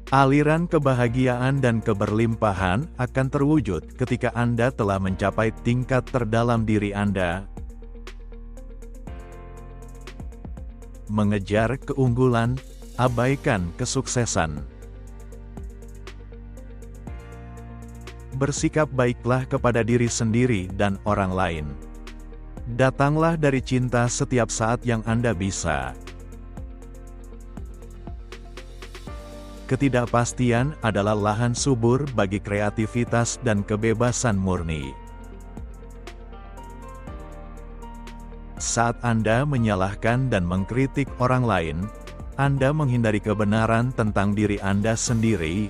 Aliran kebahagiaan dan keberlimpahan akan terwujud ketika Anda telah mencapai tingkat terdalam diri Anda. Mengejar keunggulan, abaikan kesuksesan. Bersikap baiklah kepada diri sendiri dan orang lain. Datanglah dari cinta setiap saat yang Anda bisa. Ketidakpastian adalah lahan subur bagi kreativitas dan kebebasan murni. Saat Anda menyalahkan dan mengkritik orang lain, Anda menghindari kebenaran tentang diri Anda sendiri.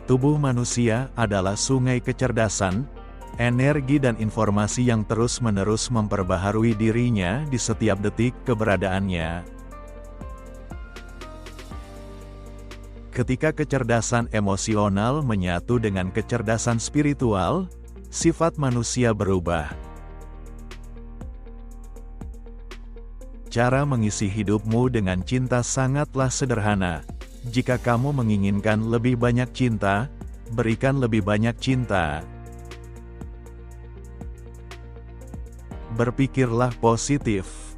Tubuh manusia adalah sungai kecerdasan, energi dan informasi yang terus-menerus memperbaharui dirinya di setiap detik keberadaannya. Ketika kecerdasan emosional menyatu dengan kecerdasan spiritual, sifat manusia berubah. Cara mengisi hidupmu dengan cinta sangatlah sederhana. Jika kamu menginginkan lebih banyak cinta, berikan lebih banyak cinta. Berpikirlah positif.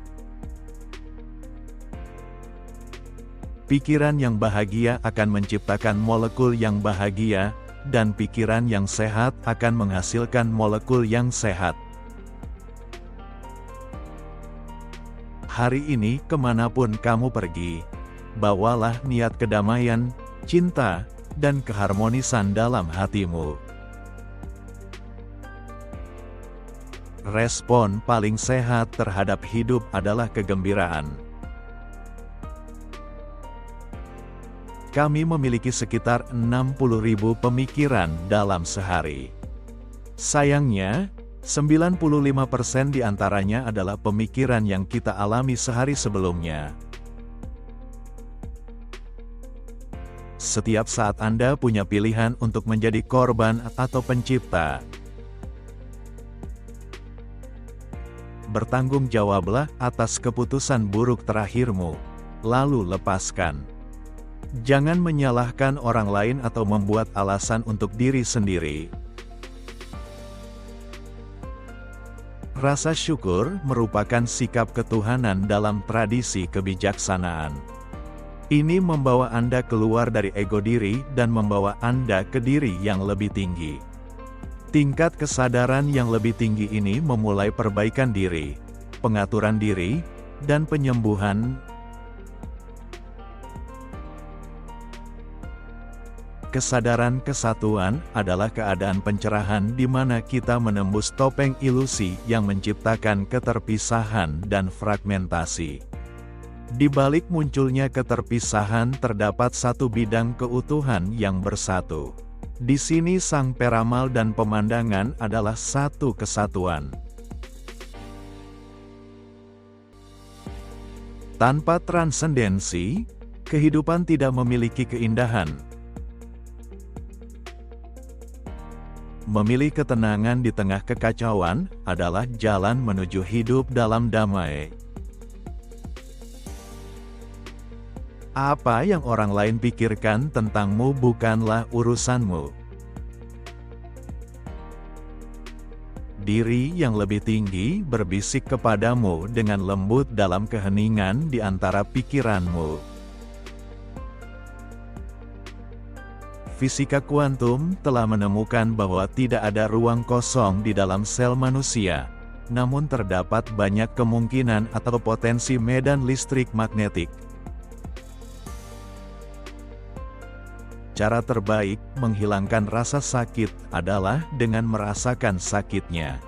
Pikiran yang bahagia akan menciptakan molekul yang bahagia, dan pikiran yang sehat akan menghasilkan molekul yang sehat. Hari ini kemanapun kamu pergi, bawalah niat kedamaian, cinta, dan keharmonisan dalam hatimu. Respon paling sehat terhadap hidup adalah kegembiraan. Kami memiliki sekitar 60.000 pemikiran dalam sehari. Sayangnya, 95% diantaranya adalah pemikiran yang kita alami sehari sebelumnya. Setiap saat Anda punya pilihan untuk menjadi korban atau pencipta. Bertanggung jawablah atas keputusan buruk terakhirmu, lalu lepaskan. Jangan menyalahkan orang lain atau membuat alasan untuk diri sendiri. Rasa syukur merupakan sikap ketuhanan dalam tradisi kebijaksanaan. Ini membawa Anda keluar dari ego diri dan membawa Anda ke diri yang lebih tinggi. Tingkat kesadaran yang lebih tinggi ini memulai perbaikan diri, pengaturan diri, dan penyembuhan. Kesadaran kesatuan adalah keadaan pencerahan di mana kita menembus topeng ilusi yang menciptakan keterpisahan dan fragmentasi. Di balik munculnya keterpisahan terdapat satu bidang keutuhan yang bersatu. Di sini sang peramal dan pemandangan adalah satu kesatuan. Tanpa transendensi, kehidupan tidak memiliki keindahan. Memilih ketenangan di tengah kekacauan adalah jalan menuju hidup dalam damai. Apa yang orang lain pikirkan tentangmu bukanlah urusanmu. Diri yang lebih tinggi berbisik kepadamu dengan lembut dalam keheningan di antara pikiranmu. Fisika kuantum telah menemukan bahwa tidak ada ruang kosong di dalam sel manusia, namun terdapat banyak kemungkinan atau potensi medan listrik magnetik. Cara terbaik menghilangkan rasa sakit adalah dengan merasakan sakitnya.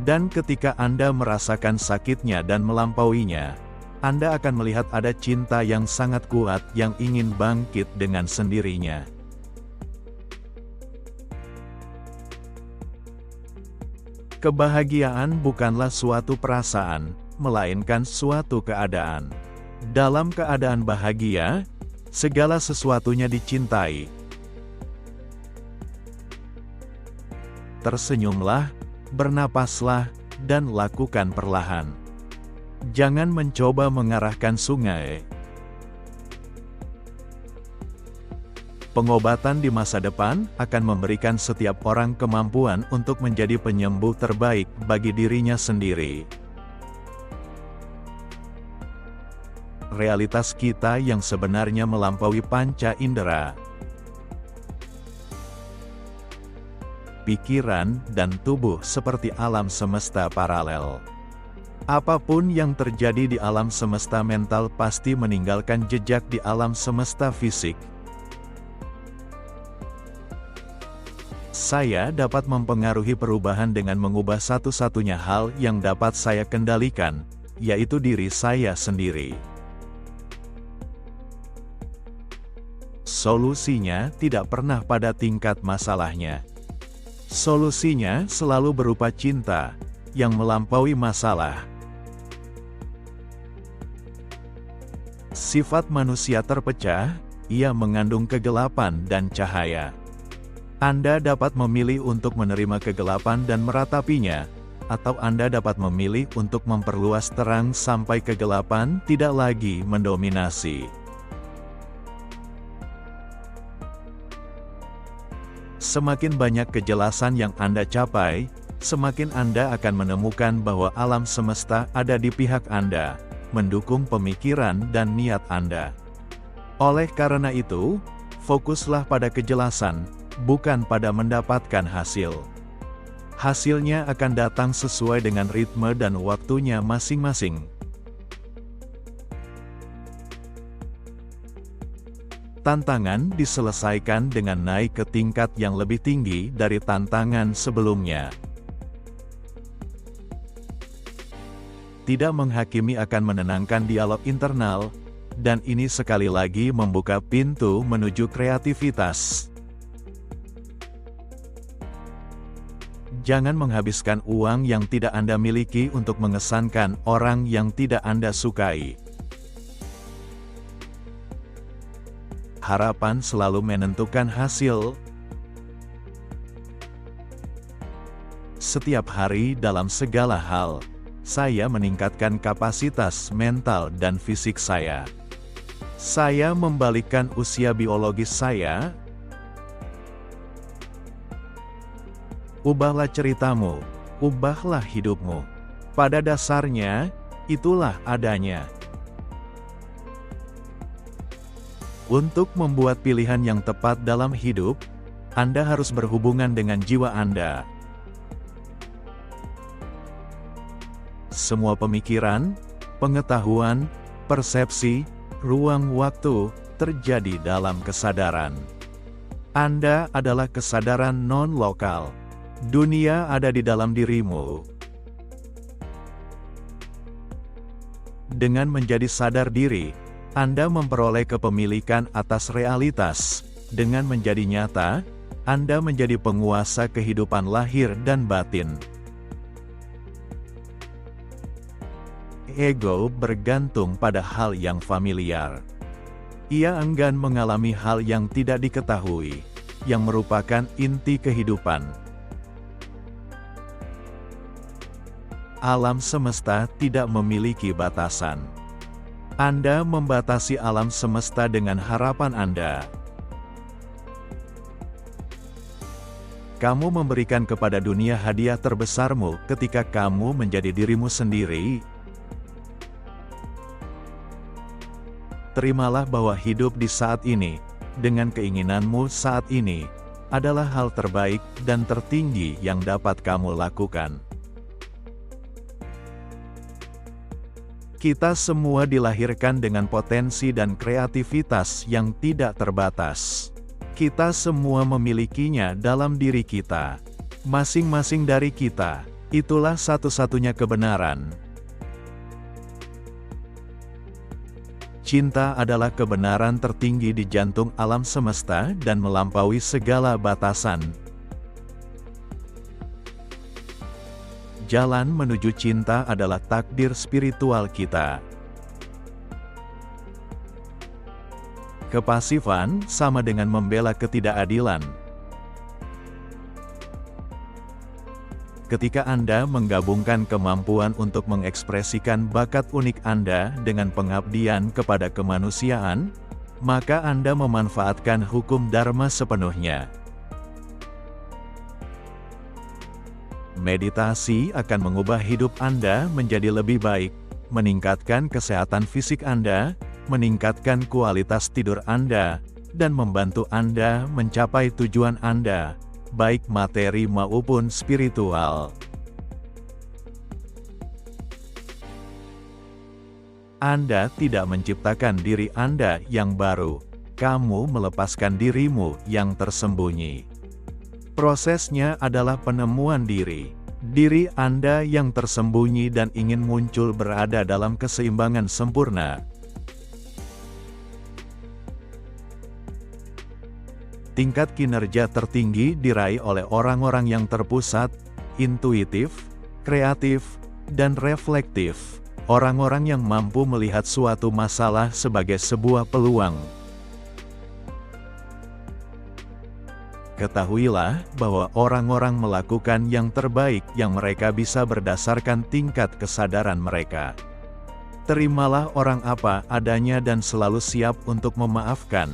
Dan ketika Anda merasakan sakitnya dan melampauinya, Anda akan melihat ada cinta yang sangat kuat yang ingin bangkit dengan sendirinya. Kebahagiaan bukanlah suatu perasaan, melainkan suatu keadaan. Dalam keadaan bahagia, segala sesuatunya dicintai. Tersenyumlah, bernapaslah, dan lakukan perlahan. Jangan mencoba mengarahkan sungai. Pengobatan di masa depan akan memberikan setiap orang kemampuan untuk menjadi penyembuh terbaik bagi dirinya sendiri. Realitas kita yang sebenarnya melampaui panca indera, pikiran, dan tubuh seperti alam semesta paralel. Apapun yang terjadi di alam semesta mental pasti meninggalkan jejak di alam semesta fisik. Saya dapat mempengaruhi perubahan dengan mengubah satu-satunya hal yang dapat saya kendalikan, yaitu diri saya sendiri. Solusinya tidak pernah pada tingkat masalahnya. Solusinya selalu berupa cinta yang melampaui masalah. Sifat manusia terpecah, ia mengandung kegelapan dan cahaya. Anda dapat memilih untuk menerima kegelapan dan meratapinya, atau Anda dapat memilih untuk memperluas terang sampai kegelapan tidak lagi mendominasi. Semakin banyak kejelasan yang Anda capai, semakin Anda akan menemukan bahwa alam semesta ada di pihak Anda, mendukung pemikiran dan niat Anda. Oleh karena itu, fokuslah pada kejelasan, bukan pada mendapatkan hasil. Hasilnya akan datang sesuai dengan ritme dan waktunya masing-masing. Tantangan diselesaikan dengan naik ke tingkat yang lebih tinggi dari tantangan sebelumnya. Tidak menghakimi akan menenangkan dialog internal, dan ini sekali lagi membuka pintu menuju kreativitas. Jangan menghabiskan uang yang tidak Anda miliki untuk mengesankan orang yang tidak Anda sukai. Harapan selalu menentukan hasil. Setiap hari dalam segala hal, saya meningkatkan kapasitas mental dan fisik saya. Saya membalikkan usia biologis saya. Ubahlah ceritamu, ubahlah hidupmu. Pada dasarnya, itulah adanya. Untuk membuat pilihan yang tepat dalam hidup, Anda harus berhubungan dengan jiwa Anda. Semua pemikiran, pengetahuan, persepsi, ruang waktu, terjadi dalam kesadaran. Anda adalah kesadaran non-lokal. Dunia ada di dalam dirimu. Dengan menjadi sadar diri, Anda memperoleh kepemilikan atas realitas. Dengan menjadi nyata, Anda menjadi penguasa kehidupan lahir dan batin. Ego bergantung pada hal yang familiar. Ia enggan mengalami hal yang tidak diketahui, yang merupakan inti kehidupan. Alam semesta tidak memiliki batasan. Anda membatasi alam semesta dengan harapan Anda. Kamu memberikan kepada dunia hadiah terbesarmu ketika kamu menjadi dirimu sendiri. Terimalah bahwa hidup di saat ini, dengan keinginanmu saat ini, adalah hal terbaik dan tertinggi yang dapat kamu lakukan. Kita semua dilahirkan dengan potensi dan kreativitas yang tidak terbatas. Kita semua memilikinya dalam diri kita. Masing-masing dari kita, itulah satu-satunya kebenaran. Cinta adalah kebenaran tertinggi di jantung alam semesta dan melampaui segala batasan. Jalan menuju cinta adalah takdir spiritual kita. Kepasifan sama dengan membela ketidakadilan. Ketika Anda menggabungkan kemampuan untuk mengekspresikan bakat unik Anda dengan pengabdian kepada kemanusiaan, maka Anda memanfaatkan hukum Dharma sepenuhnya. Meditasi akan mengubah hidup Anda menjadi lebih baik, meningkatkan kesehatan fisik Anda, meningkatkan kualitas tidur Anda, dan membantu Anda mencapai tujuan Anda, baik materi maupun spiritual. Anda tidak menciptakan diri Anda yang baru, kamu melepaskan dirimu yang tersembunyi. Prosesnya adalah penemuan diri. Diri Anda yang tersembunyi dan ingin muncul berada dalam keseimbangan sempurna. Tingkat kinerja tertinggi diraih oleh orang-orang yang terpusat, intuitif, kreatif, dan reflektif. Orang-orang yang mampu melihat suatu masalah sebagai sebuah peluang. Ketahuilah bahwa orang-orang melakukan yang terbaik yang mereka bisa berdasarkan tingkat kesadaran mereka. Terimalah orang apa adanya dan selalu siap untuk memaafkan.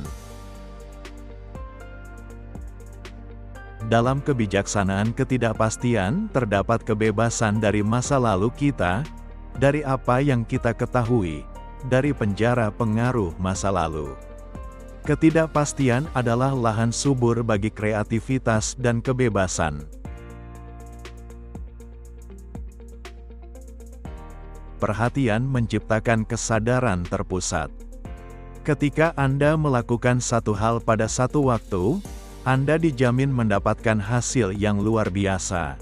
Dalam kebijaksanaan ketidakpastian, terdapat kebebasan dari masa lalu kita, dari apa yang kita ketahui, dari penjara pengaruh masa lalu. Ketidakpastian adalah lahan subur bagi kreativitas dan kebebasan. Perhatian menciptakan kesadaran terpusat. Ketika Anda melakukan satu hal pada satu waktu, Anda dijamin mendapatkan hasil yang luar biasa.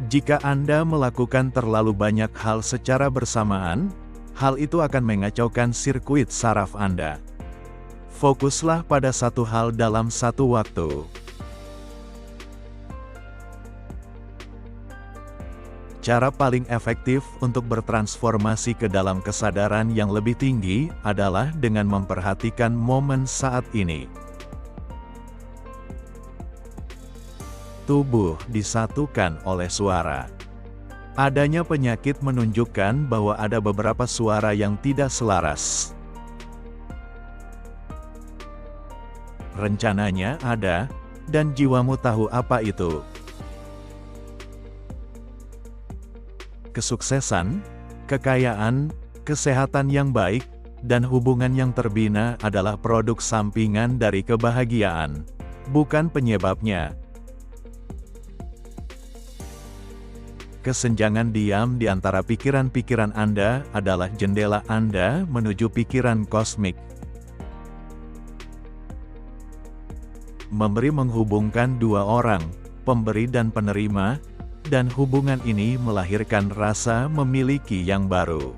Jika Anda melakukan terlalu banyak hal secara bersamaan, hal itu akan mengacaukan sirkuit saraf Anda. Fokuslah pada satu hal dalam satu waktu. Cara paling efektif untuk bertransformasi ke dalam kesadaran yang lebih tinggi adalah dengan memperhatikan momen saat ini. Tubuh disatukan oleh suara. Adanya penyakit menunjukkan bahwa ada beberapa suara yang tidak selaras. Rencananya ada, dan jiwamu tahu apa itu. Kesuksesan, kekayaan, kesehatan yang baik, dan hubungan yang terbina adalah produk sampingan dari kebahagiaan, bukan penyebabnya. Kesenjangan diam di antara pikiran-pikiran Anda adalah jendela Anda menuju pikiran kosmik. Memberi menghubungkan dua orang, pemberi dan penerima, dan hubungan ini melahirkan rasa memiliki yang baru.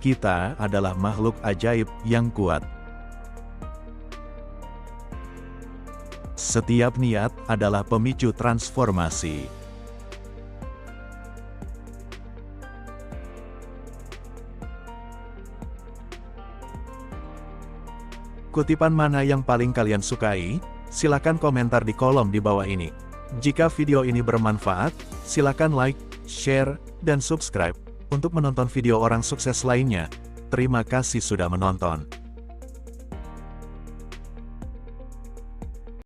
Kita adalah makhluk ajaib yang kuat. Setiap niat adalah pemicu transformasi. Kutipan mana yang paling kalian sukai? Silakan komentar di kolom di bawah ini. Jika video ini bermanfaat, silakan like, share, dan subscribe untuk menonton video orang sukses lainnya. Terima kasih sudah menonton.